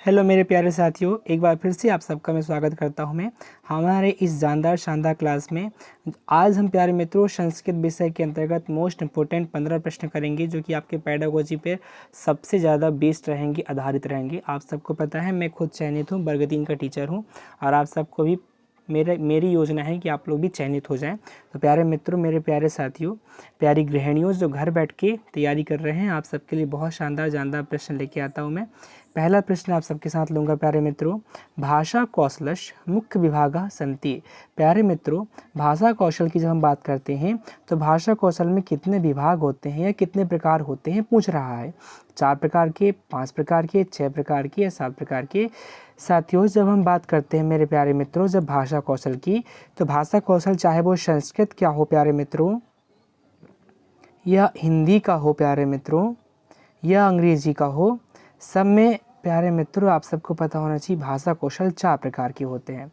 Hello मेरे प्यारे साथियों, एक बार फिर से आप सबका मैं स्वागत करता हूं मैं हमारे इस जानदार शानदार क्लास में। आज हम प्यारे मित्रों संस्कृत विषय के अंतर्गत मोस्ट इम्पोर्टेंट 15 प्रश्न करेंगे जो कि आपके पेडागोजी पे सबसे ज़्यादा बेस्ड रहेंगे, आधारित रहेंगे। आप सबको पता है मैं खुद चयनित हूँ, वर्ग 3 का टीचर हूँ और आप सबको भी मेरी योजना है कि आप लोग भी चयनित हो जाएं। तो प्यारे मित्रों, मेरे प्यारे साथियों, प्यारी गृहिणियों जो घर बैठ के तैयारी कर रहे हैं, आप सबके लिए बहुत शानदार जानदार प्रश्न लेके आता हूं मैं। पहला प्रश्न आप सबके साथ लूँगा प्यारे मित्रों। भाषा कौशलश मुख्य विभागा सन्ति। प्यारे मित्रों, भाषा कौशल की जब हम बात करते हैं तो भाषा कौशल में कितने विभाग होते हैं या कितने प्रकार होते हैं पूछ रहा है। 4 प्रकार के, 5 प्रकार के, 6 प्रकार के या 7 प्रकार के। साथियों, जब हम बात करते हैं मेरे प्यारे मित्रों जब भाषा कौशल की, तो भाषा कौशल चाहे वो संस्कृत क्या हो प्यारे मित्रों, या हिंदी का हो प्यारे मित्रों, या अंग्रेजी का हो, सब में प्यारे मित्रों आप सबको पता होना चाहिए भाषा कौशल 4 प्रकार के होते हैं।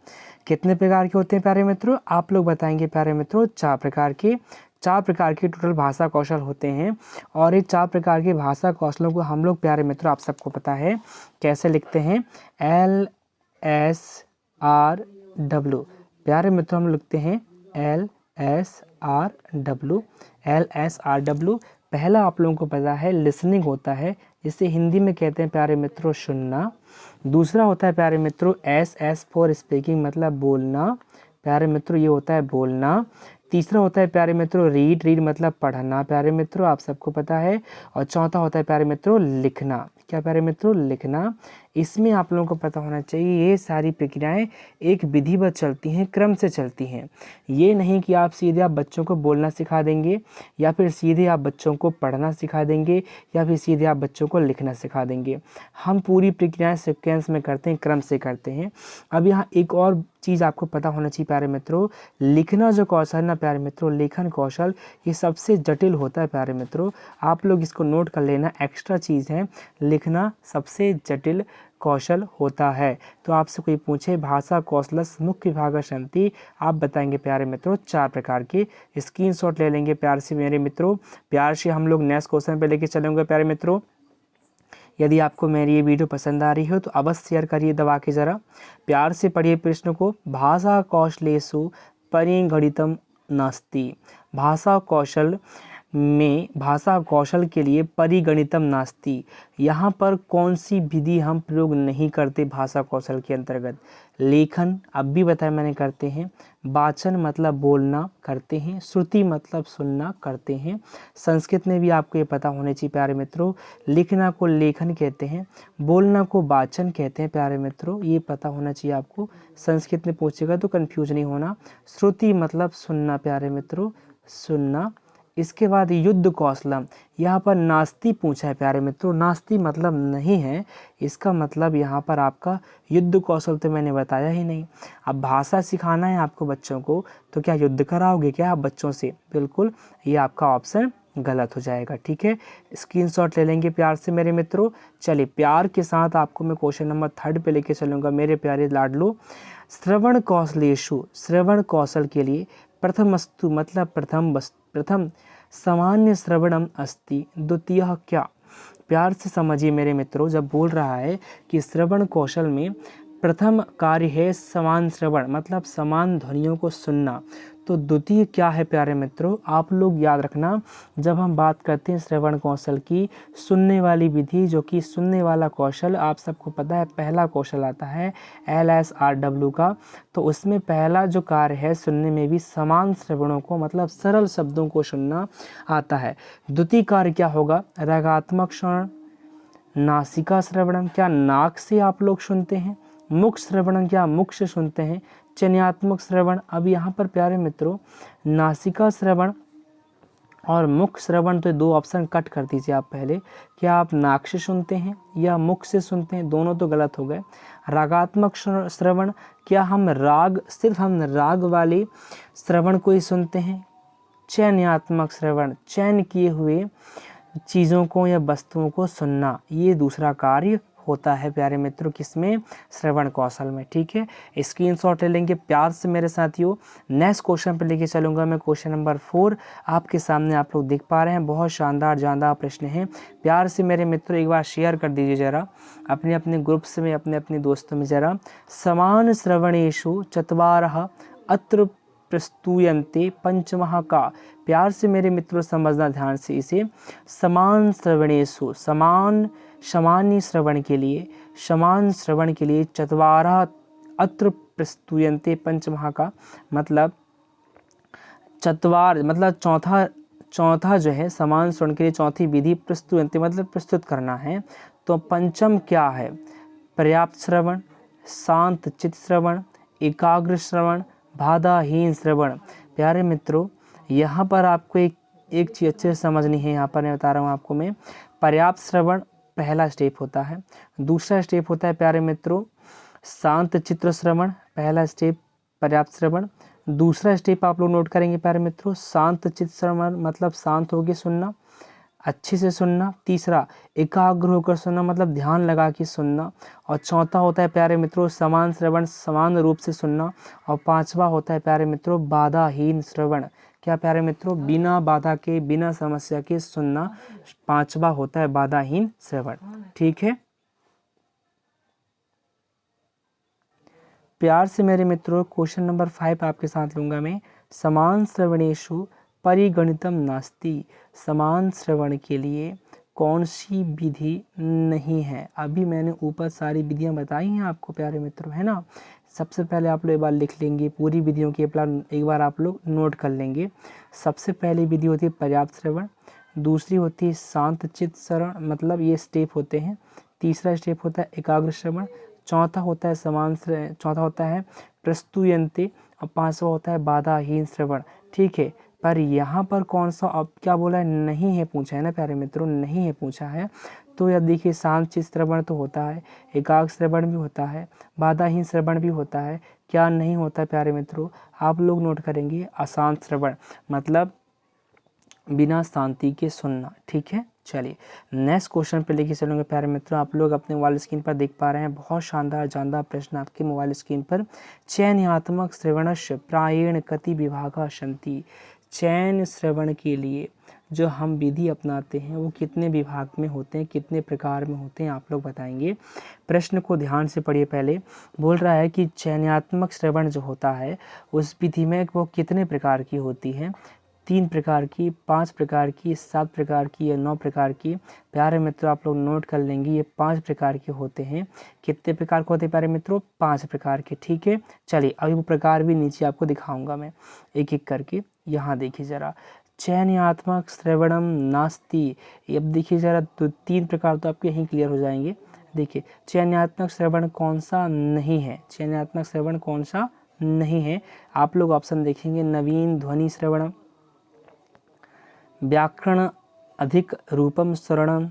कितने प्रकार के होते हैं प्यारे मित्रों, आप लोग बताएंगे प्यारे मित्रों। 4 प्रकार के, 4 प्रकार के टोटल भाषा कौशल होते हैं। और ये 4 प्रकार के भाषा कौशलों को हम लोग प्यारे मित्रों आप सबको पता है कैसे लिखते हैं, LSRW। प्यारे मित्रों हम लिखते हैं LSRW। पहला आप लोगों को पता है लिसनिंग होता है, जिसे हिंदी में कहते हैं प्यारे मित्रों सुनना। दूसरा होता है प्यारे मित्रों SS फॉर स्पीकिंग, मतलब बोलना। प्यारे मित्रों ये होता है बोलना। तीसरा होता है प्यारे मित्रों रीड मतलब पढ़ना, प्यारे मित्रों आप सबको पता है। और चौथा होता है प्यारे मित्रों लिखना। क्या प्यारे मित्रों, लिखना। इसमें आप लोगों को पता होना चाहिए ये सारी प्रक्रियाएं एक विधिवत चलती हैं, क्रम से चलती हैं। ये नहीं कि आप सीधे आप बच्चों को बोलना सिखा देंगे, या फिर सीधे आप बच्चों को पढ़ना सिखा देंगे, या फिर सीधे आप बच्चों को लिखना सिखा देंगे। हम पूरी प्रक्रियाएं सीक्वेंस में करते हैं, क्रम से करते हैं। अब यहाँ एक और चीज़ आपको पता होना चाहिए प्यारे मित्रों, लिखना जो कौशल ना प्यारे मित्रों, लेखन कौशल, ये सबसे जटिल होता है प्यारे मित्रों। आप लोग इसको नोट कर लेना, एक्स्ट्रा चीज़ है, लिखना सबसे जटिल कौशल होता है। तो आपसे कोई पूछे भाषा कौशलस मुख्य विभागा सन्ति, आप बताएंगे प्यारे मित्रों 4 प्रकार के। स्क्रीनशॉट ले लेंगे प्यार से मेरे मित्रों। प्यार से हम लोग नेक्स्ट क्वेश्चन पे लेके चलेंगे प्यारे मित्रों। यदि आपको मेरी ये वीडियो पसंद आ रही हो तो अवश्य शेयर करिए दबा के ज़रा, प्यार से पढ़िए प्रश्न को। भाषा कौशलेषु परिगणितम नास्ति। भाषा कौशल में, भाषा कौशल के लिए परिगणितम नास्ति, यहाँ पर कौन सी विधि हम प्रयोग नहीं करते भाषा कौशल के अंतर्गत। लेखन अब भी बताया मैंने करते हैं, वाचन मतलब बोलना करते हैं, श्रुति मतलब सुनना करते हैं। संस्कृत में भी आपको ये पता होने चाहिए प्यारे मित्रों, लिखना को लेखन कहते हैं, बोलना को वाचन कहते हैं प्यारे मित्रों, ये पता होना चाहिए आपको। संस्कृत में पूछेगा तो कंफ्यूज नहीं होना। श्रुति मतलब सुनना प्यारे मित्रों, सुनना। इसके बाद युद्ध कौशलम, यहाँ पर नास्ति पूछा है प्यारे मित्रों, नास्ति मतलब नहीं है, इसका मतलब यहाँ पर आपका युद्ध कौशल तो मैंने बताया ही नहीं। अब भाषा सिखाना है आपको बच्चों को, तो क्या युद्ध कराओगे क्या आप बच्चों से? बिल्कुल, ये आपका ऑप्शन गलत हो जाएगा। ठीक है, स्क्रीनशॉट ले लेंगे प्यार से मेरे मित्रों। चलिए प्यार के साथ आपको मैं क्वेश्चन नंबर 3 पे लेके चलूँगा मेरे प्यारे लाडलो। श्रवण कौशलेषु, श्रवण कौशल के लिए प्रथमस्तु मतलब प्रथम सामान्य श्रवणम अस्ति, द्वितीय क्या? प्यार से समझिए मेरे मित्रों, जब बोल रहा है कि श्रवण कौशल में प्रथम कार्य है समान श्रवण मतलब समान ध्वनियों को सुनना, तो द्वितीय क्या है प्यारे मित्रों? आप लोग याद रखना, जब हम बात करते हैं श्रवण कौशल की, सुनने वाली विधि जो कि सुनने वाला कौशल, आप सबको पता है पहला कौशल आता है LSRW का, तो उसमें पहला जो कार्य है सुनने में भी समान श्रवणों को मतलब सरल शब्दों को सुनना आता है। द्वितीय कार्य क्या होगा? रागात्मक श्रवण, नासिका श्रवणम, क्या नाक से आप लोग सुनते हैं? मुख श्रवणम, क्या मुख से सुनते हैं? चयनात्मक श्रवण, अब यहाँ पर प्यारे मित्रों नासिका श्रवण और मुख श्रवण, तो 2 ऑप्शन कट कर दीजिए आप पहले। क्या आप नाक से सुनते हैं या मुख से सुनते हैं? दोनों तो गलत हो गए। रागात्मक श्रवण, क्या हम राग, सिर्फ हम राग वाले श्रवण को ही सुनते हैं? चयनात्मक श्रवण, चयन किए हुए चीज़ों को या वस्तुओं को सुनना, ये दूसरा कार्य होता है प्यारे मित्रों, किसमें, श्रवण कौशल में। ठीक है, स्क्रीनशॉट ले लेंगे प्यार से मेरे साथियों। नेक्स्ट क्वेश्चन पे लेके चलूंगा मैं, क्वेश्चन नंबर 4 आपके सामने आप लोग देख पा रहे हैं, बहुत शानदार प्रश्न है। प्यार से मेरे मित्रों एक बार शेयर कर दीजिए जरा अपने अपने ग्रुप्स में, अपने अपने दोस्तों में जरा। समान श्रवणेषु चत्वारः अत्र प्रस्तूयन्ते पंचमः का। प्यार से मेरे मित्रों समझना ध्यान से इसे। समान श्रवणेषु, सामान्य श्रवण के लिए, समान श्रवण के लिए चत्वारः अत्र प्रस्तूयन्ते पंचमः का मतलब चत्वार मतलब चौथा जो है समान श्रवण के लिए चौथी विधि प्रस्तुयन्ते मतलब प्रस्तुत करना है। तो पंचम क्या है, पर्याप्त श्रवण, शांत चित्त श्रवण, एकाग्र श्रवण, बाधाहीन श्रवण। प्यारे मित्रों यहाँ पर आपको एक चीज़ अच्छे से समझनी है। यहाँ पर मैं बता रहा हूँ आपको मैं, पर्याप्त श्रवण पहला स्टेप होता है। दूसरा स्टेप होता है प्यारे मित्रों शांत चित्त श्रवण, पहला स्टेप पर्याप्त श्रवण। दूसरा स्टेप आप लोग नोट करेंगे प्यारे मित्रों शांत चित्त श्रवण मतलब शांत होकर सुनना, अच्छे से सुनना। तीसरा एकाग्र होकर सुनना मतलब ध्यान लगा के सुनना। और चौथा होता है प्यारे मित्रों समान श्रवण, समान रूप से सुनना। और पांचवा होता है प्यारे मित्रों बाधाहीन श्रवण। क्या प्यारे मित्रों, बिना बाधा के, बिना समस्या के सुनना, पांचवा होता है बाधाहीन श्रवण। ठीक है, प्यार से मेरे मित्रों क्वेश्चन नंबर 5 आपके साथ लूँगा मैं। समान श्रवणेषु परिगणितम नास्ति। समान श्रवण के लिए कौन सी विधि नहीं है। अभी मैंने ऊपर सारी विधियां बताई हैं आपको प्यारे मित्रों, है ना। सबसे पहले आप लोग एक बार लिख लेंगे, पूरी विधियों के प्लान एक बार आप लोग नोट कर लेंगे। सबसे पहली विधि होती है पर्याप्त श्रवण, दूसरी होती है शांत चित्त श्रवण मतलब ये स्टेप होते हैं। तीसरा स्टेप होता है एकाग्र श्रवण, चौथा होता है प्रस्तुयन्ते और पांचवा होता है बाधाहीन श्रवण। ठीक है, पर यहाँ पर कौन सा अब क्या बोला है, नहीं है पूछा है ना प्यारे मित्रों, नहीं है पूछा है। तो अब देखिए शांत चित्त श्रवण तो होता है, एकाग्र श्रवण भी होता है, बाधाहीन श्रवण भी होता है। क्या नहीं होता प्यारे मित्रों, आप लोग नोट करेंगे अशांत श्रवण मतलब बिना शांति के सुनना। ठीक है, चलिए नेक्स्ट क्वेश्चन पे लेके चलूँगा प्यारे मित्रों। आप लोग अपने मोबाइल स्क्रीन पर देख पा रहे हैं, बहुत शानदार प्रश्न आपके मोबाइल स्क्रीन पर। चयनात्मक श्रवणस्य प्रायेण कति विभागा सन्ति। चयन श्रवण के लिए जो हम विधि अपनाते हैं वो कितने विभाग में होते हैं, कितने प्रकार में होते हैं, आप लोग बताएंगे। प्रश्न को ध्यान से पढ़िए। पहले बोल रहा है कि चयनात्मक श्रवण जो होता है उस विधि में वो कितने प्रकार की होती है, 3 प्रकार की, 5 प्रकार की, 7 प्रकार की या 9 प्रकार की। प्यारे मित्रों आप लोग नोट कर लेंगे, ये 5 प्रकार के होते हैं। कितने प्रकार के होते हैं प्यारे मित्रों, 5 प्रकार के। ठीक है, चलिए अभी वो प्रकार भी नीचे आपको दिखाऊंगा मैं एक एक करके। यहाँ देखिए जरा, चयनात्मक श्रवणम नास्ति। अब देखिए जरा, तो 3 प्रकार तो आपके यहीं क्लियर हो जाएंगे। देखिए चयनात्मक श्रवण कौन सा नहीं है, चयनात्मक श्रवण कौन सा नहीं है। आप लोग ऑप्शन देखेंगे, नवीन ध्वनि श्रवणम, व्याकरण अधिक रूपम श्रवणम,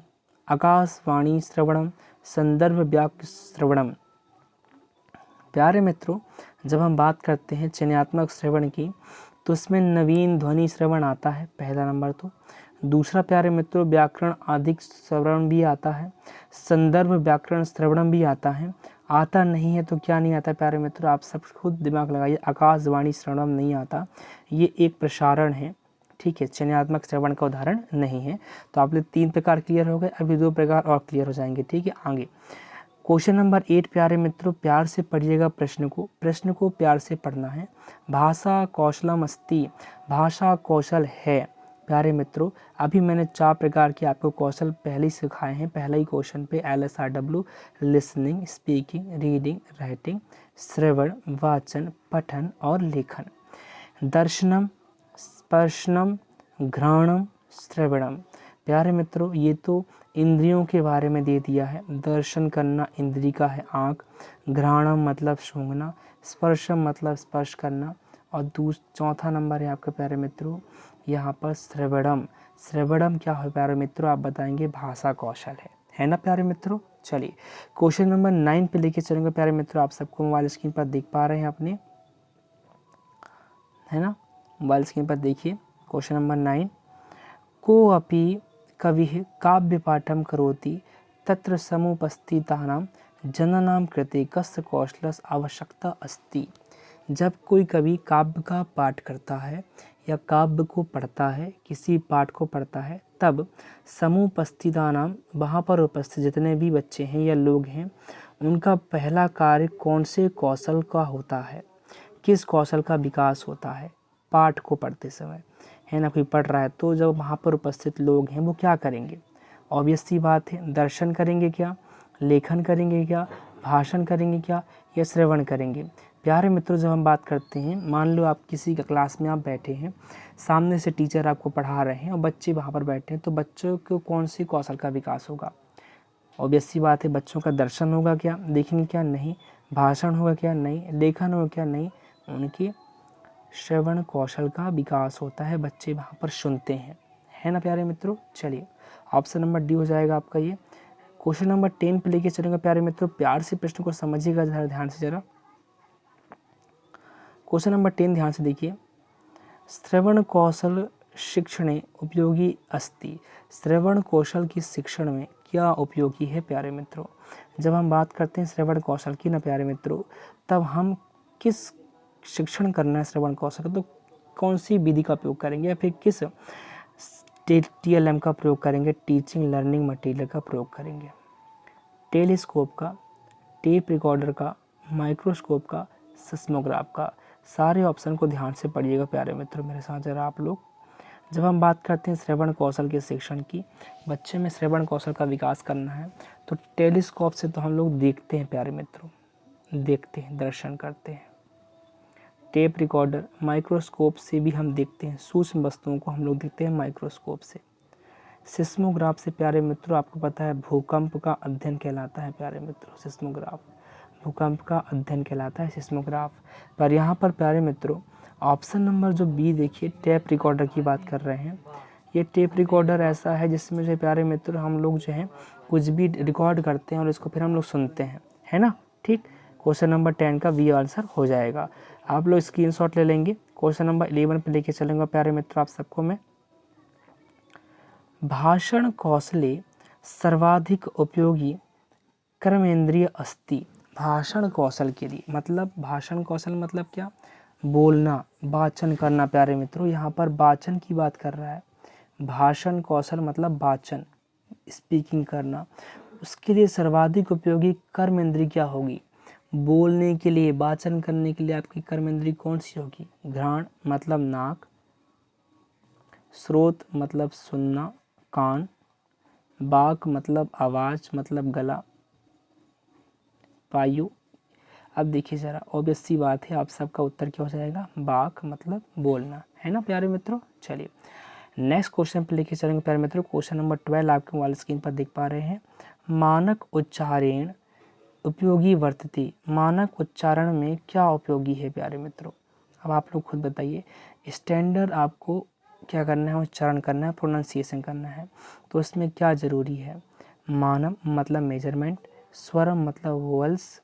आकाशवाणी श्रवणम, संदर्भ वाक्य श्रवणम। प्यारे मित्रों जब हम बात करते हैं चयनात्मक श्रवण की तो उसमें नवीन ध्वनि श्रवण आता है पहला नंबर। तो दूसरा प्यारे मित्रों व्याकरण अधिक श्रवण भी आता है, संदर्भ व्याकरण श्रवणम भी आता है। आता नहीं है तो क्या नहीं आता प्यारे मित्रों, आप सब खुद दिमाग लगाइए, आकाशवाणी श्रवणम नहीं आता, ये एक प्रसारण है। ठीक है, चयनात्मक श्रवण का उदाहरण नहीं है। तो आप लोग 3 प्रकार क्लियर हो गए, अभी 2 प्रकार और क्लियर हो जाएंगे। ठीक है, आगे क्वेश्चन नंबर 8 प्यारे मित्रों, प्यार से पढ़िएगा प्रश्न को प्यार से पढ़ना है। भाषा कौशलम अस्ति, भाषा कौशल है। प्यारे मित्रों अभी मैंने 4 प्रकार के आपको कौशल पहले ही सिखाए हैं। पहला ही क्वेश्चन पे LSRW, listening, speaking, reading, writing, श्रवण, वाचन, पठन और लेखन। दर्शनम, स्पर्शनम, घ्राणम, श्रवणम। प्यारे मित्रों ये तो इंद्रियों के बारे में दे दिया है। दर्शन करना इंद्री का है आँख, घ्राणम मतलब सूंघना, स्पर्शम मतलब स्पर्श करना, और चौथा नंबर है आपका प्यारे मित्रों यहाँ पर श्रवणम। श्रवणम क्या है प्यारे मित्रों, आप बताएंगे भाषा कौशल है ना प्यारे मित्रों। चलिए क्वेश्चन नंबर 9 पे लेके चलेंगे प्यारे मित्रों। आप सबको मोबाइल स्क्रीन पर देख पा रहे हैं अपने, है ना, मोबाइल स्क्रीन पर देखिए क्वेश्चन नंबर 9। को अपि कविः काव्य पाठम करोति तत्र समुपस्थितानां जनानां कृते कस्य कौशलस्य आवश्यकता अस्ति। जब कोई कवि काव्य का पाठ करता है या काव्य को पढ़ता है, किसी पाठ को पढ़ता है, तब समुपस्थितानां, वहाँ पर उपस्थित जितने भी बच्चे हैं या लोग हैं, उनका पहला कार्य कौन से कौशल का होता है, किस कौशल का विकास होता है पाठ को पढ़ते समय, है ना। कोई पढ़ रहा है तो जब वहाँ पर उपस्थित लोग हैं वो क्या करेंगे, ऑब्वियस सी बात है, दर्शन करेंगे क्या, लेखन करेंगे क्या, भाषण करेंगे क्या, या श्रवण करेंगे। प्यारे मित्रों, जब हम बात करते हैं, मान लो आप किसी क्लास में आप बैठे हैं, सामने से टीचर आपको पढ़ा रहे हैं और बच्चे वहाँ पर बैठे हैं, तो बच्चों को कौन सी कौशल का विकास होगा, ऑब्वियस सी बात है, बच्चों का दर्शन होगा क्या, देखेंगे क्या, नहीं। भाषण होगा क्या, नहीं। लेखन होगा क्या, नहीं। उनके श्रवण कौशल का विकास होता है, बच्चे वहाँ पर सुनते हैं, है ना प्यारे मित्रों। चलिए ऑप्शन नंबर डी हो जाएगा आपका ये। क्वेश्चन नंबर 10 पे लेके चलूँगा प्यारे मित्रों, प्यार से प्रश्न को समझिएगा जरा ध्यान से जरा। क्वेश्चन नंबर 10 ध्यान से देखिए। श्रवण कौशल शिक्षणे उपयोगी अस्ति। श्रवण कौशल की शिक्षण में क्या उपयोगी है प्यारे मित्रों। जब हम बात करते हैं श्रवण कौशल की ना प्यारे मित्रों, तब हम किस शिक्षण करना है श्रवण कौशल, तो कौन सी विधि का उपयोग करेंगे या फिर किस TLM का प्रयोग करेंगे, टीचिंग लर्निंग मटेरियल का प्रयोग करेंगे। टेलीस्कोप का, टेप रिकॉर्डर का, माइक्रोस्कोप का, सिस्मोग्राफ का। सारे ऑप्शन को ध्यान से पढ़िएगा प्यारे मित्रों मेरे साथ जरा आप लोग। जब हम बात करते हैं श्रवण कौशल के शिक्षण की, बच्चे में श्रवण कौशल का विकास करना है तो टेलीस्कोप से तो हम लोग देखते हैं प्यारे मित्रों, देखते हैं, दर्शन करते हैं। टेप रिकॉर्डर, माइक्रोस्कोप से भी हम देखते हैं, सूक्ष्म वस्तुओं को हम लोग देखते हैं माइक्रोस्कोप से। सिस्मोग्राफ से प्यारे मित्रों आपको पता है भूकंप का अध्ययन कहलाता है प्यारे मित्रों, सिस्मोग्राफ भूकंप का अध्ययन कहलाता है सिस्मोग्राफ। पर यहाँ पर प्यारे मित्रों ऑप्शन नंबर जो बी देखिए, टेप रिकॉर्डर की बात कर रहे हैं। ये टेप रिकॉर्डर ऐसा है जिसमें जो प्यारे मित्रों हम लोग जो है कुछ भी रिकॉर्ड करते हैं और इसको फिर हम लोग सुनते हैं, है ना। ठीक, क्वेश्चन नंबर 10 का बी आंसर हो जाएगा। आप लोग स्क्रीनशॉट ले लेंगे। क्वेश्चन नंबर 11 पे लेके चलूँगा प्यारे मित्रों आप सबको मैं। भाषण कौशले सर्वाधिक उपयोगी कर्मेंद्रिय अस्ति। भाषण कौशल के लिए मतलब, भाषण कौशल मतलब क्या, बोलना, वाचन करना प्यारे मित्रों, यहाँ पर वाचन की बात कर रहा है। भाषण कौशल मतलब वाचन, स्पीकिंग करना। उसके लिए सर्वाधिक उपयोगी कर्मेंद्री क्या होगी, बोलने के लिए, वाचन करने के लिए आपकी कर्मेंद्री कौन सी होगी। घ्राण मतलब नाक, श्रोत मतलब सुनना, कान, वाक मतलब आवाज मतलब गला, वायु। अब देखिए जरा, ऑब्वियस सी बात है, आप सबका उत्तर क्या हो जाएगा, वाक मतलब बोलना, है ना प्यारे मित्रों। चलिए नेक्स्ट क्वेश्चन पे लेके चलेंगे प्यारे मित्रों। क्वेश्चन नंबर 12 आपके मोबाइल स्क्रीन पर देख पा रहे हैं। मानक उच्चारण उपयोगी वर्तते। मानक उच्चारण में क्या उपयोगी है प्यारे मित्रों, अब आप लोग खुद बताइए। स्टैंडर्ड आपको क्या करना है, उच्चारण करना है, प्रोनाउंसिएशन करना है, तो इसमें क्या ज़रूरी है। मानम मतलब मेजरमेंट, स्वरम मतलब वोवल्स,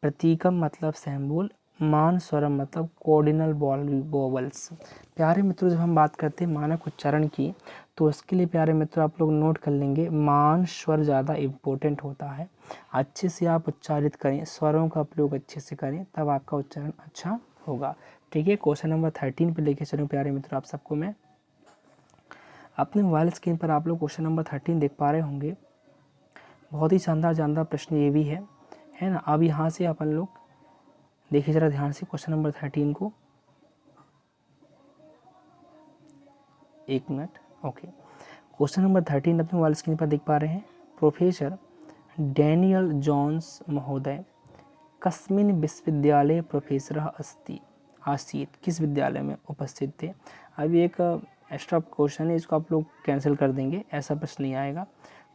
प्रतीकम मतलब सैम्बुल, मान स्वरम मतलब कोऑर्डिनल वोवल्स। प्यारे मित्रों जब हम बात करते हैं मानक उच्चारण की, तो उसके लिए प्यारे मित्रों आप लोग नोट कर लेंगे, मान स्वर ज़्यादा इम्पोर्टेंट होता है। अच्छे से आप उच्चारित करें, स्वरों का प्रयोग अच्छे से करें, तब आपका उच्चारण अच्छा होगा। ठीक है, क्वेश्चन नंबर 13 पे लेके चलूँ प्यारे मित्रों आप सबको मैं। अपने मोबाइल स्क्रीन पर आप लोग क्वेश्चन नंबर 13 देख पा रहे होंगे। बहुत ही शानदार प्रश्न ये भी है ना। अब यहाँ से अपन लोग देखिए जरा ध्यान से क्वेश्चन नंबर 13 को, एक मिनट, ओके। क्वेश्चन नंबर 13 अपने मोबाइल स्क्रीन पर देख पा रहे हैं। प्रोफेसर डैनियल जॉन्स महोदय कस्मिन् विश्वविद्यालये प्रोफेसरः अस्ति आसीत्। किस विद्यालय में उपस्थित थे। अभी एक एक्स्ट्रा क्वेश्चन है, इसको आप लोग कैंसिल कर देंगे, ऐसा प्रश्न नहीं आएगा।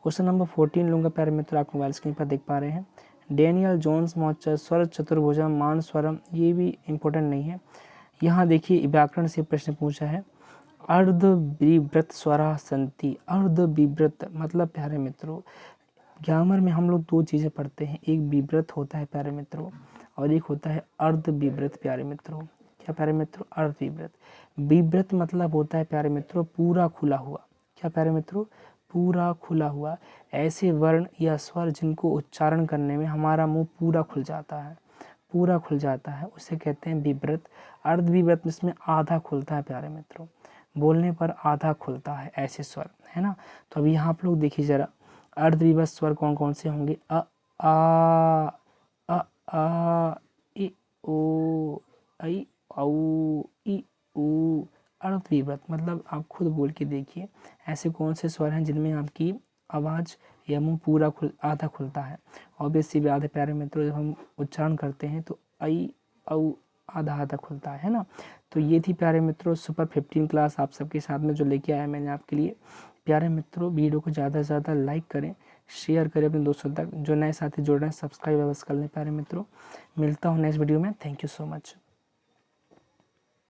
क्वेश्चन नंबर 14 लूँगा प्यारे मित्र, आप मोबाइल स्क्रीन पर देख पा रहे हैं। डैनियल जॉन्स महोदय स्वर चतुर्भुजम मान स्वरम, ये भी इम्पोर्टेंट नहीं है। यहाँ देखिए व्याकरण से प्रश्न पूछा है। अर्ध विव्रत स्वरा संति। अर्ध विव्रत मतलब प्यारे मित्रों ग्रामर में हम लोग दो चीज़ें पढ़ते हैं, एक विव्रत होता है प्यारे मित्रों और एक होता है अर्ध विव्रत प्यारे मित्रों। क्या प्यारे मित्रों, अर्ध विव्रत। विव्रत मतलब होता है प्यारे मित्रों पूरा खुला हुआ। क्या प्यारे मित्रों, पूरा खुला हुआ, ऐसे वर्ण या स्वर जिनको उच्चारण करने में हमारा मुंह पूरा खुल जाता है, पूरा खुल जाता है, उसे कहते हैं विव्रत। अर्धविव्रत जिसमें आधा खुलता है प्यारे मित्रों, बोलने पर आधा खुलता है, ऐसे स्वर है ना। तो अभी यहाँ आप लोग देखिए जरा, अर्धविभक्त स्वर कौन कौन से होंगे? अ आ इ ओ ऐ औ इ ऊ। अर्धविभक्त मतलब आप खुद बोल के देखिए ऐसे कौन से स्वर हैं जिनमें आपकी आवाज़ या मुंह पूरा आधा खुलता है। ऑब्वियस सी बात है प्यारे मित्रों, जब हम उच्चारण करते हैं तो ऐ औ आधा आधा खुलता है ना। तो ये थी प्यारे मित्रों सुपर 15 क्लास आप सबके साथ में जो लेके आया मैंने आपके लिए। प्यारे मित्रों वीडियो को ज़्यादा से ज़्यादा लाइक करें, शेयर करें अपने दोस्तों तक। जो नए साथी जुड़ रहे हैं सब्सक्राइब अवश्य कर लें प्यारे मित्रों। मिलता हूँ नेक्स्ट वीडियो में। Thank you so much.